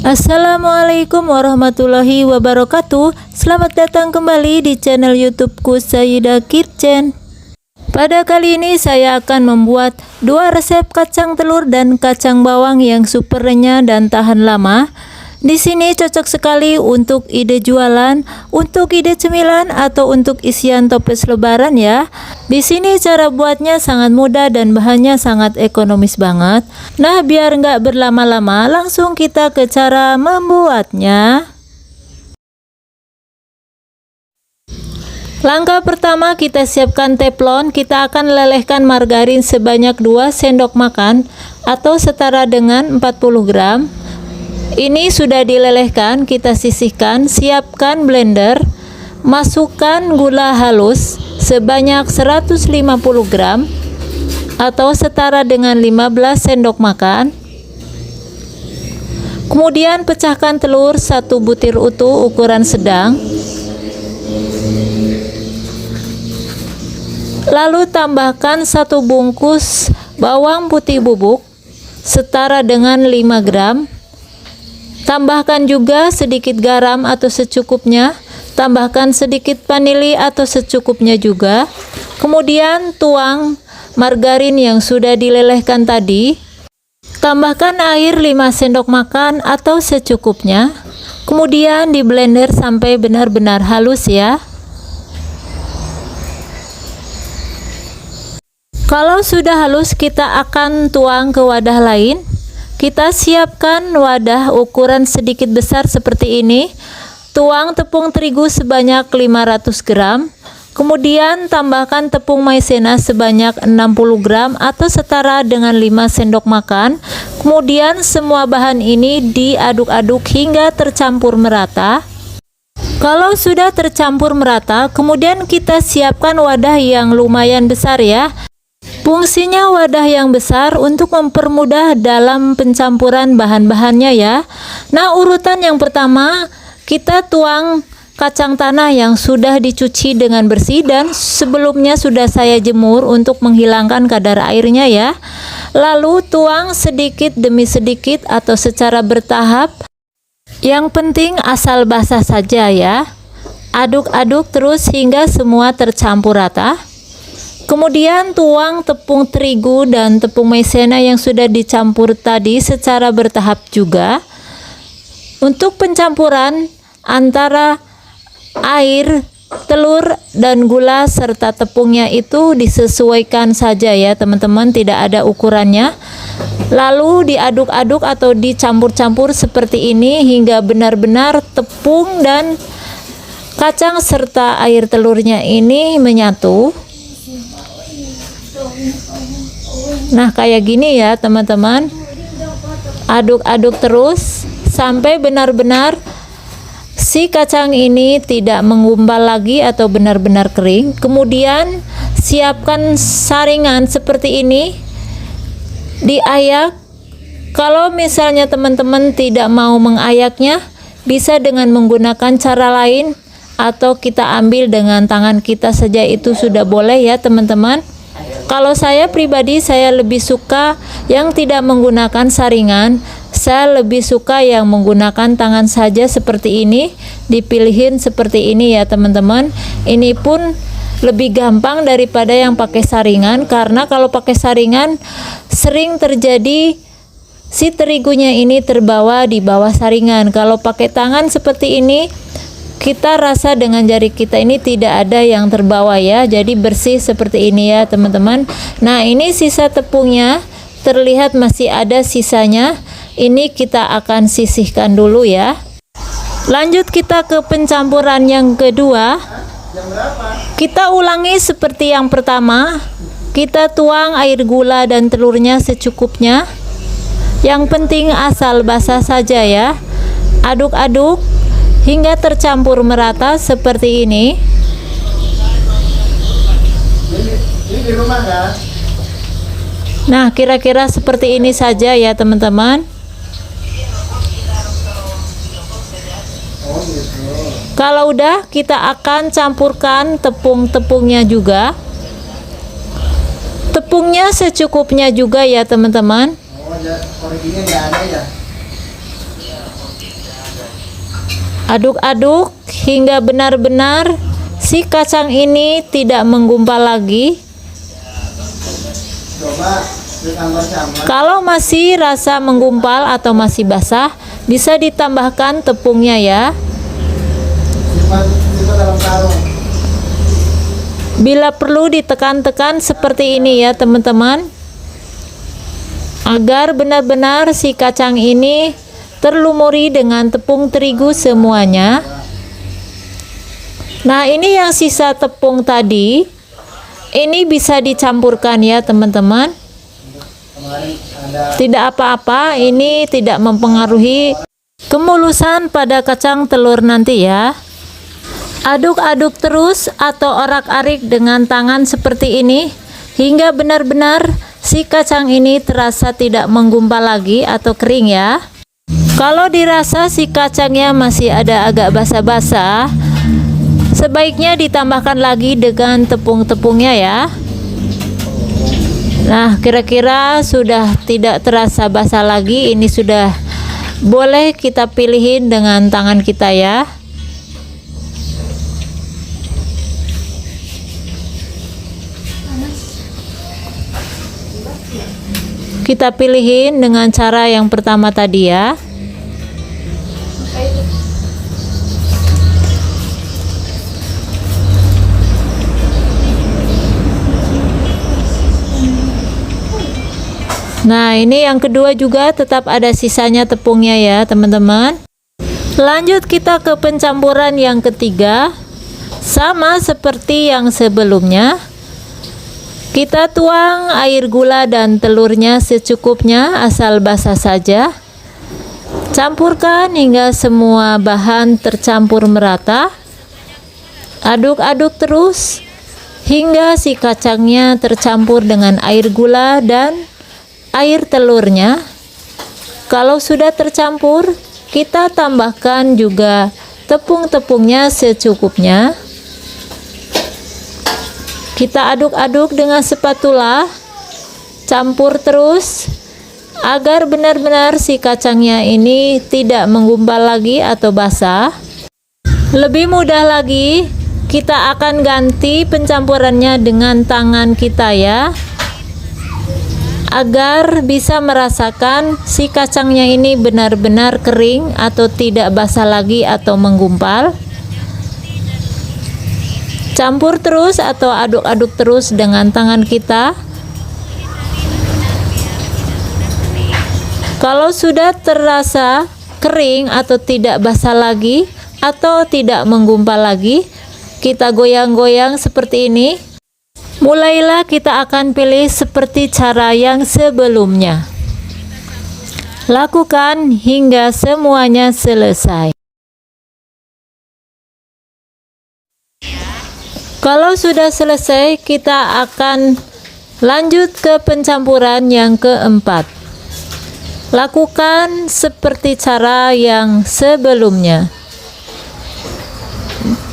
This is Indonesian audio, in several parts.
Assalamualaikum warahmatullahi wabarakatuh. Selamat datang kembali di channel YouTubeku Sayyidah Kitchen. Pada kali ini saya akan membuat dua resep kacang telur dan kacang bawang yang super renyah dan tahan lama. Di sini cocok sekali untuk ide jualan, untuk ide cemilan atau untuk isian toples lebaran ya. Di sini cara buatnya sangat mudah dan bahannya sangat ekonomis banget. Nah, biar nggak berlama-lama, langsung kita ke cara membuatnya. Langkah pertama, kita siapkan teflon. Kita akan lelehkan margarin sebanyak 2 sendok makan atau setara dengan 40 gram. Ini sudah dilelehkan, kita sisihkan. Siapkan blender, masukkan gula halus sebanyak 150 gram atau setara dengan 15 sendok makan. Kemudian pecahkan telur 1 butir utuh ukuran sedang. Lalu tambahkan 1 bungkus bawang putih bubuk setara dengan 5 gram. Tambahkan juga sedikit garam atau secukupnya. Tambahkan sedikit vanili atau secukupnya juga. Kemudian tuang margarin yang sudah dilelehkan tadi. Tambahkan air 5 sendok makan atau secukupnya. Kemudian di blender sampai benar-benar halus ya. Kalau sudah halus, kita akan tuang ke wadah lain. Kita siapkan wadah ukuran sedikit besar seperti ini. Tuang tepung terigu sebanyak 500 gram. Kemudian tambahkan tepung maizena sebanyak 60 gram atau setara dengan 5 sendok makan. Kemudian semua bahan ini diaduk-aduk hingga tercampur merata. Kalau sudah tercampur merata, kemudian kita siapkan wadah yang lumayan besar ya. Fungsinya wadah yang besar untuk mempermudah dalam pencampuran bahan-bahannya ya. Nah, urutan yang pertama, kita tuang kacang tanah yang sudah dicuci dengan bersih dan sebelumnya sudah saya jemur untuk menghilangkan kadar airnya ya. Lalu tuang sedikit demi sedikit atau secara bertahap. Yang penting asal basah saja ya. Aduk-aduk terus hingga semua tercampur rata. Kemudian tuang tepung terigu dan tepung maizena yang sudah dicampur tadi secara bertahap juga. Untuk pencampuran antara air, telur, dan gula serta tepungnya itu disesuaikan saja ya teman-teman, tidak ada ukurannya. Lalu diaduk-aduk atau dicampur-campur seperti ini hingga benar-benar tepung dan kacang serta air telurnya ini menyatu. Nah, kayak gini ya teman-teman. Aduk-aduk terus sampai benar-benar si kacang ini tidak menggumpal lagi atau benar-benar kering. Kemudian siapkan saringan seperti ini, diayak. Kalau misalnya teman-teman tidak mau mengayaknya, bisa dengan menggunakan cara lain atau kita ambil dengan tangan kita saja, itu sudah boleh ya teman-teman. Kalau saya pribadi, saya lebih suka yang tidak menggunakan saringan. Saya lebih suka yang menggunakan tangan saja seperti ini. Dipilihin seperti ini ya teman-teman. Ini pun lebih gampang daripada yang pakai saringan, karena kalau pakai saringan sering terjadi si terigunya ini terbawa di bawah saringan. Kalau pakai tangan seperti ini, kita rasa dengan jari kita ini tidak ada yang terbawa ya, jadi bersih seperti ini ya teman-teman. Nah, ini sisa tepungnya, terlihat masih ada sisanya. Ini kita akan sisihkan dulu ya. Lanjut kita ke pencampuran yang kedua. Kita ulangi seperti yang pertama. Kita tuang air gula dan telurnya secukupnya. Yang penting asal basah saja ya. Aduk-aduk hingga tercampur merata seperti ini. Nah, kira-kira seperti ini saja ya teman-teman. Kalau udah, kita akan campurkan tepung-tepungnya juga. Tepungnya secukupnya juga ya teman-teman. Aduk-aduk hingga benar-benar si kacang ini tidak menggumpal lagi. Kalau masih rasa menggumpal atau masih basah, bisa ditambahkan tepungnya ya. Bila perlu ditekan-tekan seperti ini ya teman-teman, agar benar-benar si kacang ini terlumuri dengan tepung terigu semuanya. Nah, ini yang sisa tepung tadi, ini bisa dicampurkan ya teman-teman. Tidak apa-apa, ini tidak mempengaruhi kemulusan pada kacang telur nanti ya. Aduk-aduk terus atau orak-arik dengan tangan seperti ini hingga benar-benar si kacang ini terasa tidak menggumpal lagi atau kering ya. Kalau dirasa si kacangnya masih ada agak basah-basah, sebaiknya ditambahkan lagi dengan tepung-tepungnya ya. Nah, kira-kira sudah tidak terasa basah lagi, ini sudah boleh kita pilihin dengan tangan kita ya. Kita pilihin dengan cara yang pertama tadi ya. Nah, ini yang kedua juga tetap ada sisanya tepungnya ya teman-teman. Lanjut kita ke pencampuran yang ketiga. Sama seperti yang sebelumnya, kita tuang air gula dan telurnya secukupnya, asal basah saja. Campurkan hingga semua bahan tercampur merata. Aduk-aduk terus hingga si kacangnya tercampur dengan air gula dan air telurnya. Kalau sudah tercampur, kita tambahkan juga tepung-tepungnya secukupnya. Kita aduk-aduk dengan spatula, campur terus agar benar-benar si kacangnya ini tidak menggumpal lagi atau basah. Lebih mudah lagi, kita akan ganti pencampurannya dengan tangan kita ya, agar bisa merasakan si kacangnya ini benar-benar kering atau tidak basah lagi atau menggumpal. Campur terus atau aduk-aduk terus dengan tangan kita. Kalau sudah terasa kering atau tidak basah lagi atau tidak menggumpal lagi, kita goyang-goyang seperti ini. Mulailah kita akan pilih seperti cara yang sebelumnya. Lakukan hingga semuanya selesai. Kalau sudah selesai, kita akan lanjut ke pencampuran yang keempat. Lakukan seperti cara yang sebelumnya.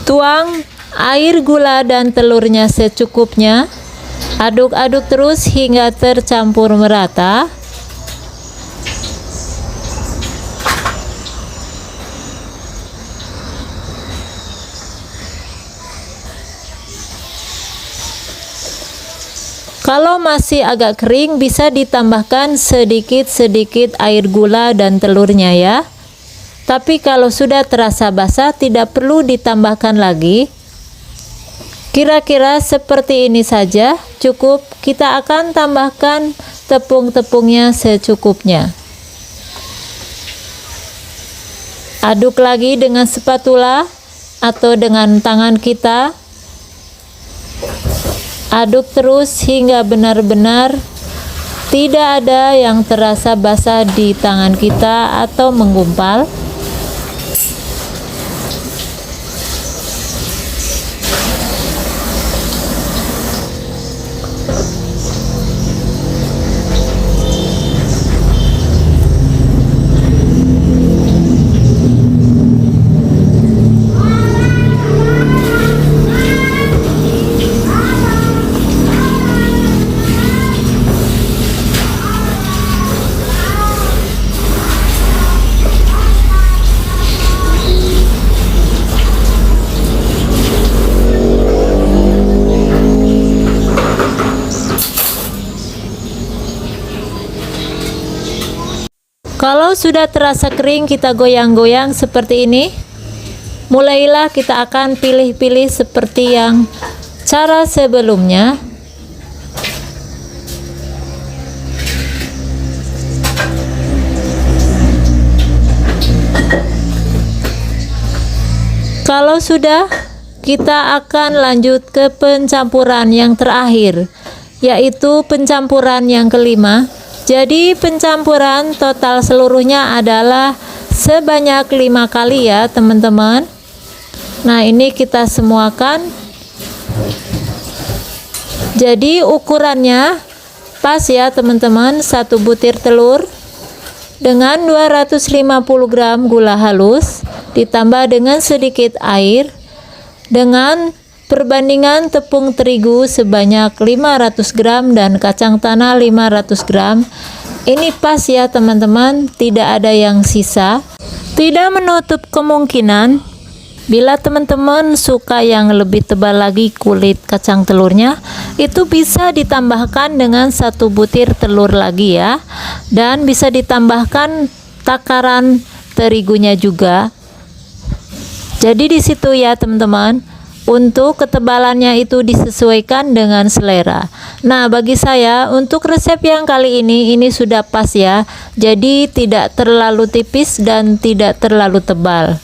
Tuang air gula dan telurnya secukupnya. Aduk-aduk terus hingga tercampur merata. Kalau masih agak kering, bisa ditambahkan sedikit-sedikit air gula dan telurnya ya. Tapi kalau sudah terasa basah, tidak perlu ditambahkan lagi. Kira-kira seperti ini saja cukup. Kita akan tambahkan tepung-tepungnya secukupnya. Aduk lagi dengan spatula atau dengan tangan kita. Aduk terus hingga benar-benar tidak ada yang terasa basah di tangan kita atau menggumpal. Kalau sudah terasa kering, kita goyang-goyang seperti ini. Mulailah kita akan pilih-pilih seperti yang cara sebelumnya. Kalau sudah, kita akan lanjut ke pencampuran yang terakhir, yaitu pencampuran yang kelima. Jadi pencampuran total seluruhnya adalah sebanyak 5 kali ya teman-teman. Nah, ini kita semuakan. Jadi ukurannya pas ya teman-teman, 1 butir telur dengan 250 gram gula halus ditambah dengan sedikit air dengan perbandingan tepung terigu sebanyak 500 gram dan kacang tanah 500 gram. Ini pas ya teman-teman, tidak ada yang sisa. Tidak menutup kemungkinan bila teman-teman suka yang lebih tebal lagi kulit kacang telurnya, itu bisa ditambahkan dengan 1 butir telur lagi ya, dan bisa ditambahkan takaran terigunya juga. Jadi di situ ya teman-teman, untuk ketebalannya itu disesuaikan dengan selera. Nah, bagi saya untuk resep yang kali ini sudah pas ya. Jadi tidak terlalu tipis dan tidak terlalu tebal.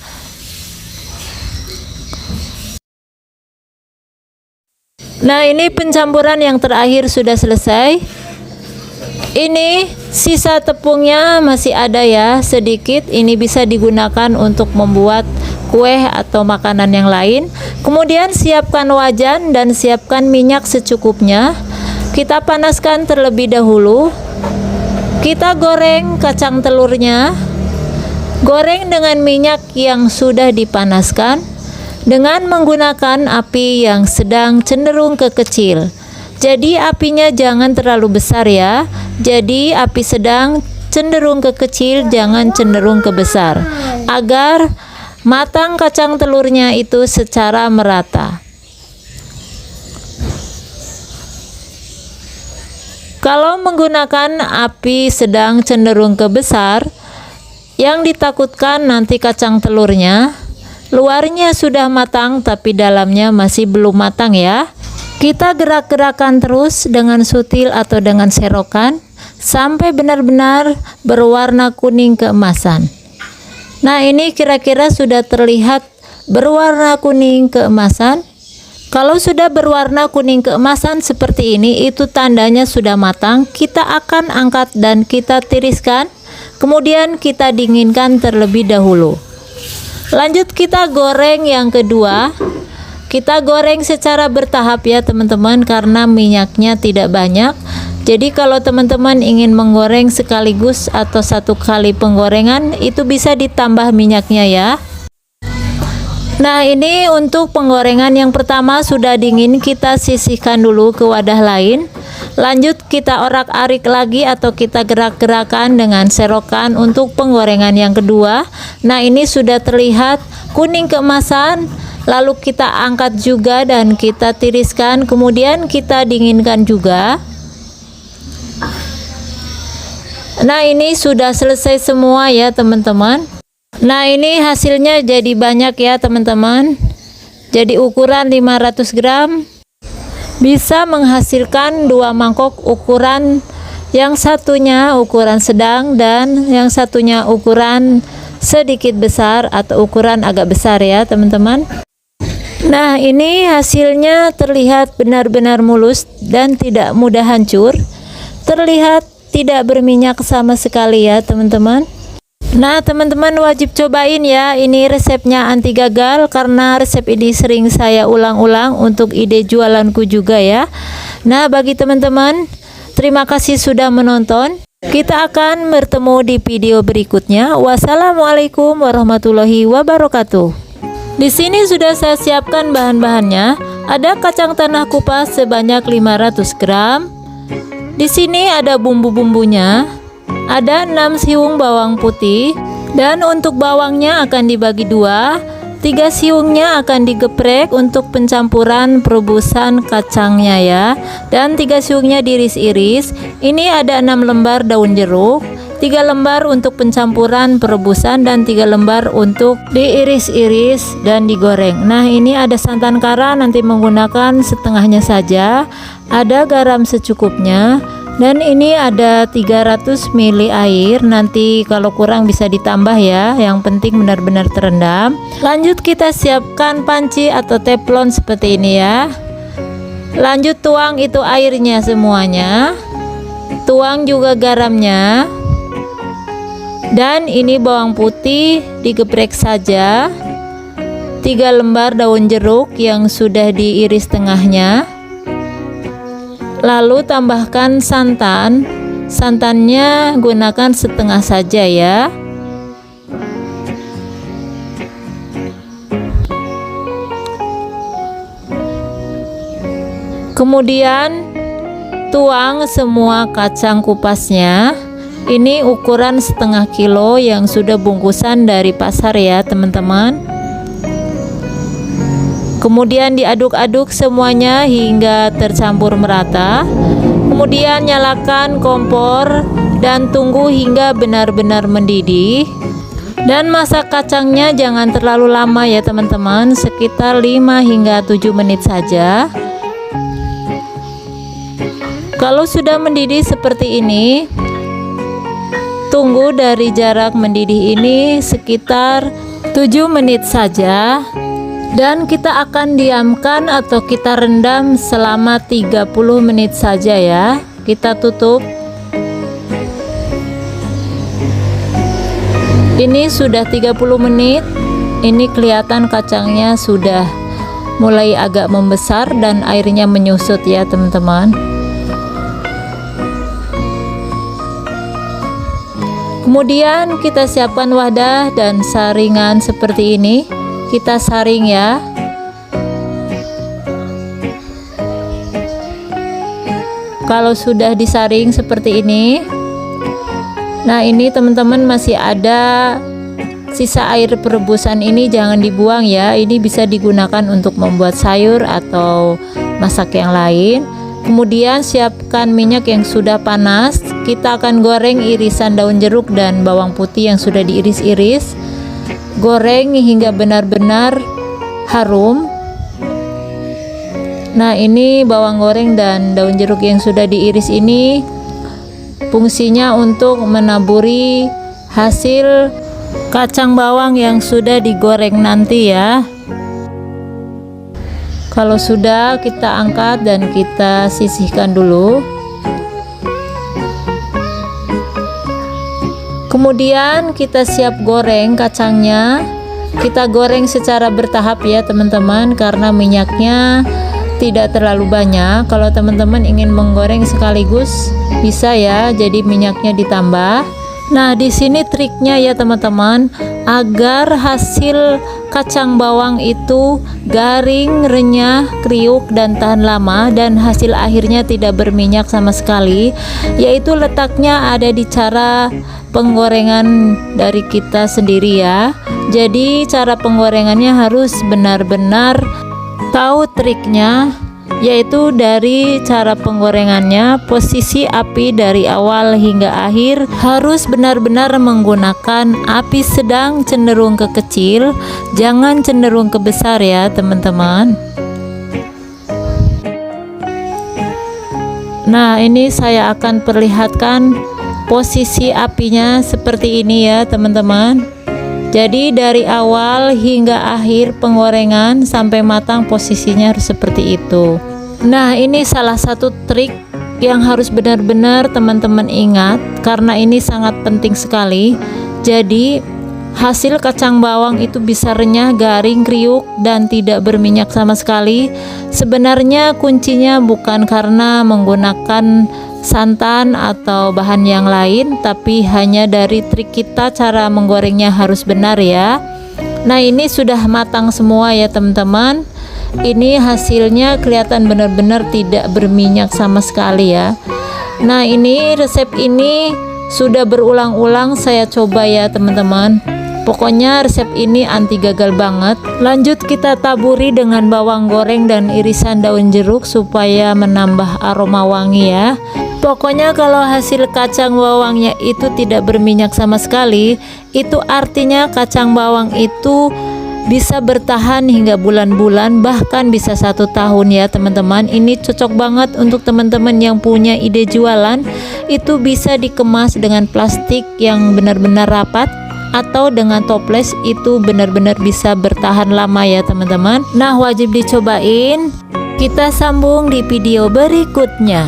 Nah, ini pencampuran yang terakhir sudah selesai. Ini sisa tepungnya masih ada ya, sedikit. Ini bisa digunakan untuk membuat kue atau makanan yang lain. Kemudian siapkan wajan dan siapkan minyak secukupnya. Kita panaskan terlebih dahulu. Kita goreng kacang telurnya. Goreng dengan minyak yang sudah dipanaskan dengan menggunakan api yang sedang cenderung ke kecil. Jadi apinya jangan terlalu besar ya. Jadi api sedang cenderung ke kecil, jangan cenderung ke besar, agar matang kacang telurnya itu secara merata. Kalau menggunakan api sedang cenderung ke besar, yang ditakutkan nanti kacang telurnya luarnya sudah matang tapi dalamnya masih belum matang ya. Kita gerak-gerakan terus dengan sutil atau dengan serokan sampai benar-benar berwarna kuning keemasan. Nah, ini kira-kira sudah terlihat berwarna kuning keemasan. Kalau sudah berwarna kuning keemasan seperti ini, itu tandanya sudah matang. Kita akan angkat dan kita tiriskan. Kemudian kita dinginkan terlebih dahulu. Lanjut kita goreng yang kedua. Kita goreng secara bertahap ya teman-teman, karena minyaknya tidak banyak. Jadi kalau teman-teman ingin menggoreng sekaligus atau 1 kali penggorengan, itu bisa ditambah minyaknya ya. Nah, ini untuk penggorengan yang pertama sudah dingin, kita sisihkan dulu ke wadah lain. Lanjut kita orak-arik lagi atau kita gerak-gerakan dengan serokan untuk penggorengan yang kedua. Nah, ini sudah terlihat kuning keemasan. Lalu kita angkat juga dan kita tiriskan, kemudian kita dinginkan juga. Nah, ini sudah selesai semua ya teman-teman. Nah, ini hasilnya jadi banyak ya teman-teman. Jadi ukuran 500 gram bisa menghasilkan 2 mangkok, ukuran yang satunya ukuran sedang dan yang satunya ukuran sedikit besar atau ukuran agak besar ya teman-teman. Nah, ini hasilnya terlihat benar-benar mulus dan tidak mudah hancur. Terlihat tidak berminyak sama sekali ya teman-teman. Nah, teman-teman wajib cobain ya. Ini resepnya anti gagal karena resep ini sering saya ulang-ulang untuk ide jualanku juga ya. Nah, bagi teman-teman, terima kasih sudah menonton. Kita akan bertemu di video berikutnya. Wassalamualaikum warahmatullahi wabarakatuh. Di sini sudah saya siapkan bahan-bahannya. Ada kacang tanah kupas sebanyak 500 gram. Di sini ada bumbu-bumbunya. Ada 6 siung bawang putih, dan untuk bawangnya akan dibagi 2. 3 siungnya akan digeprek untuk pencampuran perebusan kacangnya ya, dan 3 siungnya diiris-iris. Ini ada 6 lembar daun jeruk, 3 lembar untuk pencampuran perebusan dan 3 lembar untuk diiris-iris dan digoreng. Nah, ini ada santan kara, nanti menggunakan setengahnya saja. Ada garam secukupnya. Dan ini ada 300 ml air, nanti kalau kurang bisa ditambah ya, yang penting benar-benar terendam. Lanjut kita siapkan panci atau teflon seperti ini ya. Lanjut tuang itu airnya semuanya, tuang juga garamnya, dan ini bawang putih digeprek saja. 3 lembar daun jeruk yang sudah diiris tengahnya. Lalu tambahkan santan, santannya gunakan setengah saja ya. Kemudian tuang semua kacang kupasnya. Ini ukuran setengah kilo yang sudah bungkusan dari pasar ya teman-teman. Kemudian diaduk-aduk semuanya hingga tercampur merata. Kemudian nyalakan kompor dan tunggu hingga benar-benar mendidih. Dan masak kacangnya jangan terlalu lama ya teman-teman, sekitar 5 hingga 7 menit saja. Kalau sudah mendidih seperti ini, tunggu dari jarak mendidih ini sekitar 7 menit saja. Dan kita akan diamkan atau kita rendam selama 30 menit saja ya. Kita tutup. Ini sudah 30 menit. Ini kelihatan kacangnya sudah mulai agak membesar dan airnya menyusut ya teman-teman. Kemudian kita siapkan wadah dan saringan seperti ini. Kita saring ya. Kalau sudah disaring seperti ini, nah ini teman-teman masih ada sisa air perebusan, ini jangan dibuang ya. Ini bisa digunakan untuk membuat sayur atau masak yang lain. Kemudian siapkan minyak yang sudah panas. Kita akan goreng irisan daun jeruk dan bawang putih yang sudah diiris-iris. Goreng hingga benar-benar harum. Nah, ini bawang goreng dan daun jeruk yang sudah diiris ini fungsinya untuk menaburi hasil kacang bawang yang sudah digoreng nanti ya. Kalau sudah, kita angkat dan kita sisihkan dulu. Kemudian kita siap goreng kacangnya. Kita goreng secara bertahap ya teman-teman, karena minyaknya tidak terlalu banyak. Kalau teman-teman ingin menggoreng sekaligus bisa ya, jadi minyaknya ditambah. Nah, di sini triknya ya teman-teman, agar hasil kacang bawang itu garing, renyah, kriuk dan tahan lama, dan hasil akhirnya tidak berminyak sama sekali, yaitu letaknya ada di cara penggorengan dari kita sendiri ya. Jadi cara penggorengannya harus benar-benar tahu triknya, yaitu dari cara penggorengannya, posisi api dari awal hingga akhir harus benar-benar menggunakan api sedang cenderung ke kecil, jangan cenderung ke besar ya teman-teman. Nah, ini saya akan perlihatkan posisi apinya seperti ini ya teman-teman. Jadi dari awal hingga akhir penggorengan sampai matang posisinya harus seperti itu. Nah, ini salah satu trik yang harus benar-benar teman-teman ingat, karena ini sangat penting sekali. Jadi hasil kacang bawang itu bisa renyah, garing, kriuk dan tidak berminyak sama sekali. Sebenarnya kuncinya bukan karena menggunakan santan atau bahan yang lain, tapi hanya dari trik kita, cara menggorengnya harus benar ya. Nah, ini sudah matang semua ya teman-teman. Ini hasilnya kelihatan benar-benar tidak berminyak sama sekali ya. Nah, ini resep ini sudah berulang-ulang saya coba ya teman-teman. Pokoknya resep ini anti gagal banget. Lanjut kita taburi dengan bawang goreng dan irisan daun jeruk supaya menambah aroma wangi ya. Pokoknya kalau hasil kacang bawangnya itu tidak berminyak sama sekali, itu artinya kacang bawang itu bisa bertahan hingga bulan-bulan, bahkan bisa 1 tahun ya teman-teman. Ini cocok banget untuk teman-teman yang punya ide jualan. Itu bisa dikemas dengan plastik yang benar-benar rapat atau dengan toples, itu benar-benar bisa bertahan lama ya teman-teman. Nah, wajib dicobain. Kita sambung di video berikutnya.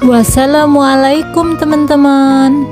Wassalamualaikum teman-teman.